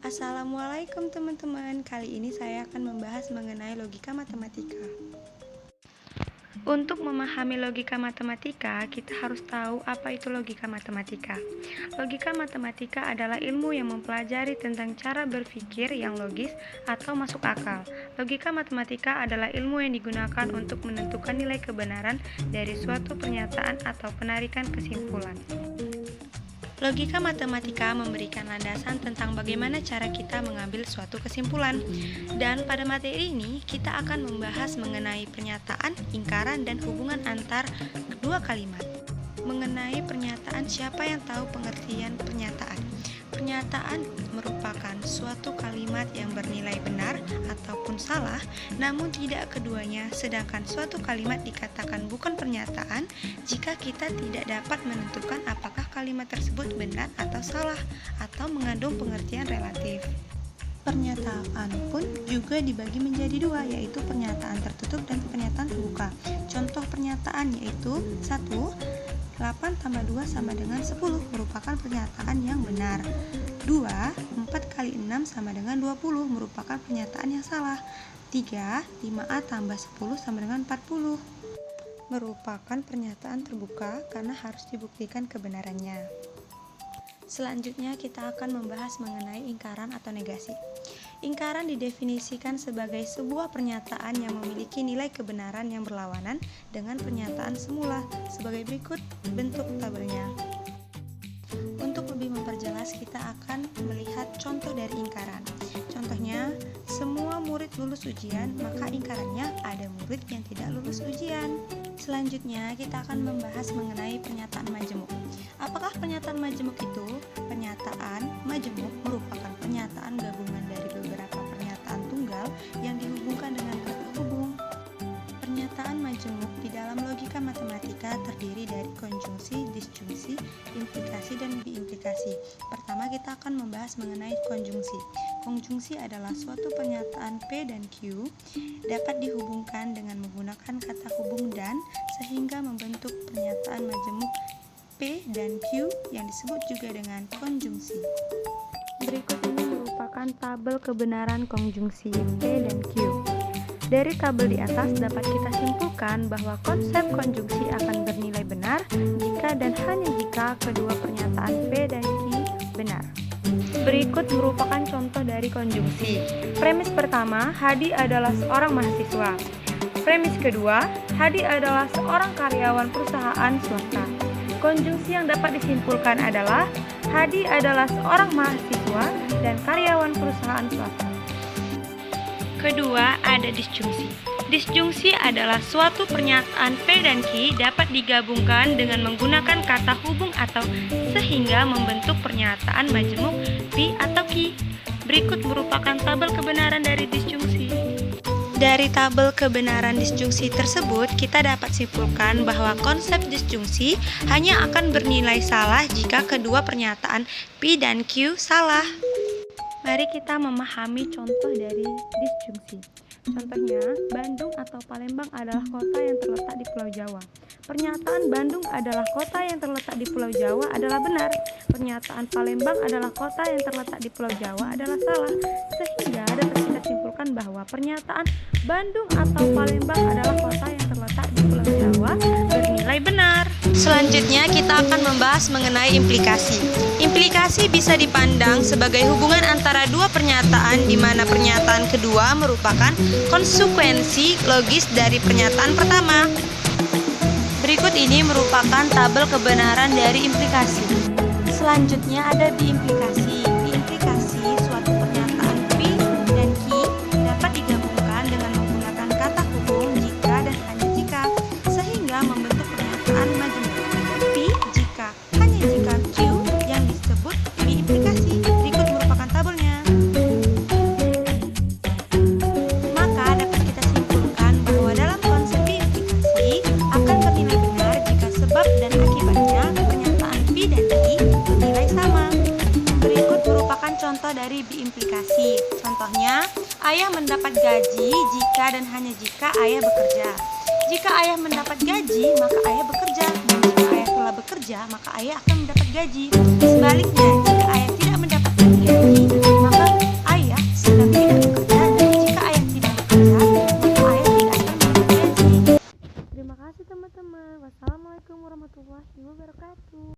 Assalamualaikum teman-teman. Kali ini saya akan membahas mengenai logika matematika. Untuk memahami logika matematika, kita harus tahu apa itu logika matematika. Logika matematika adalah ilmu yang mempelajari tentang cara berpikir yang logis atau masuk akal. Logika matematika adalah ilmu yang digunakan untuk menentukan nilai kebenaran dari suatu pernyataan atau penarikan kesimpulan. Logika matematika memberikan landasan tentang bagaimana cara kita mengambil suatu kesimpulan. Dan pada materi ini, kita akan membahas mengenai pernyataan, ingkaran, dan hubungan antar kedua kalimat. Mengenai pernyataan, siapa yang tahu pengertian pernyataan? Pernyataan merupakan suatu kalimat yang bernilai benar ataupun salah, namun tidak keduanya, sedangkan suatu kalimat dikatakan bukan pernyataan jika kita tidak dapat menentukan apakah kalimat tersebut benar atau salah, atau mengandung pengertian relatif. Pernyataan pun juga dibagi menjadi dua, yaitu pernyataan tertutup dan pernyataan terbuka. Contoh pernyataan yaitu 1. 8 tambah 2 sama dengan 10 merupakan pernyataan yang benar. 2. 4 kali 6 sama dengan 20 merupakan pernyataan yang salah. 3. 5A tambah 10 sama dengan 40 merupakan pernyataan terbuka karena harus dibuktikan kebenarannya. Selanjutnya kita akan membahas mengenai ingkaran atau negasi. Ingkaran didefinisikan sebagai sebuah pernyataan yang memiliki nilai kebenaran yang berlawanan dengan pernyataan semula. Sebagai berikut bentuk tabelnya. Untuk lebih memperjelas, kita akan melihat contoh dari ingkaran. Contohnya, semua murid lulus ujian, maka ingkarannya ada murid yang tidak lulus ujian. Selanjutnya, kita akan membahas mengenai pernyataan majemuk. Apakah pernyataan majemuk itu? Pernyataan majemuk merupakan pernyataan gabungan dari beberapa pernyataan tunggal yang dihubungkan dengan kata hubung. Pernyataan majemuk di dalam logika matematika terdiri dari konjungsi, disjungsi, implikasi, dan biimplikasi. Pertama, kita akan membahas mengenai konjungsi. Konjungsi adalah suatu pernyataan P dan Q dapat dihubungkan dengan menggunakan kata hubung dan sehingga membentuk pernyataan majemuk P dan Q yang disebut juga dengan konjungsi. Berikut ini merupakan tabel kebenaran konjungsi P dan Q. Dari tabel di atas dapat kita simpulkan bahwa konsep konjungsi akan bernilai benar jika dan hanya jika kedua pernyataan P dan Q benar. Berikut merupakan contoh dari konjungsi. Premis pertama, Hadi adalah seorang mahasiswa. Premis kedua, Hadi adalah seorang karyawan perusahaan swasta. Konjungsi yang dapat disimpulkan adalah Hadi adalah seorang mahasiswa dan karyawan perusahaan swasta. Kedua, ada disjungsi. Disjungsi adalah suatu pernyataan P dan Q dapat digabungkan dengan menggunakan kata hubung atau sehingga membentuk pernyataan majemuk P atau Q. Berikut merupakan tabel kebenaran dari disjungsi. Dari tabel kebenaran disjungsi tersebut, kita dapat simpulkan bahwa konsep disjungsi hanya akan bernilai salah jika kedua pernyataan P dan Q salah. Mari kita memahami contoh dari disjungsi. Contohnya, Bandung atau Palembang adalah kota yang terletak di Pulau Jawa. Pernyataan Bandung adalah kota yang terletak di Pulau Jawa adalah benar. Pernyataan Palembang adalah kota yang terletak di Pulau Jawa adalah salah. Sehingga dapat kita simpulkan bahwa pernyataan Bandung atau Palembang adalah kota yang terletak di Pulau Jawa bernilai benar. Selanjutnya kita akan membahas mengenai implikasi. Implikasi bisa dipandang sebagai hubungan antara dua pernyataan di mana pernyataan kedua merupakan konsekuensi logis dari pernyataan pertama. Berikut ini merupakan tabel kebenaran dari implikasi. Selanjutnya ada biimplikasi. Biimplikasi suatu pernyataan P dan Q dapat digabungkan dengan menggunakan kata hubung jika dan hanya jika sehingga membentuk pernyataan majemuk P jika hanya jika Q yang disebut biimplikasi. Berikut merupakan tabelnya. Maka dapat kita simpulkan bahwa dalam konsep biimplikasi akan bernilai benar jika sebab dan akibatnya pernyataan P dan Q bernilai sama. Berikut merupakan contoh dari biimplikasi. Contohnya, ayah mendapat gaji jika dan hanya jika ayah bekerja. Jika ayah mendapat gaji, maka ayah bekerja. Dan jika ayah telah bekerja, maka ayah akan mendapat gaji. Sebaliknya, jika ayah tidak mendapatkan gaji, maka sama-sama. Wassalamualaikum warahmatullahi wabarakatuh.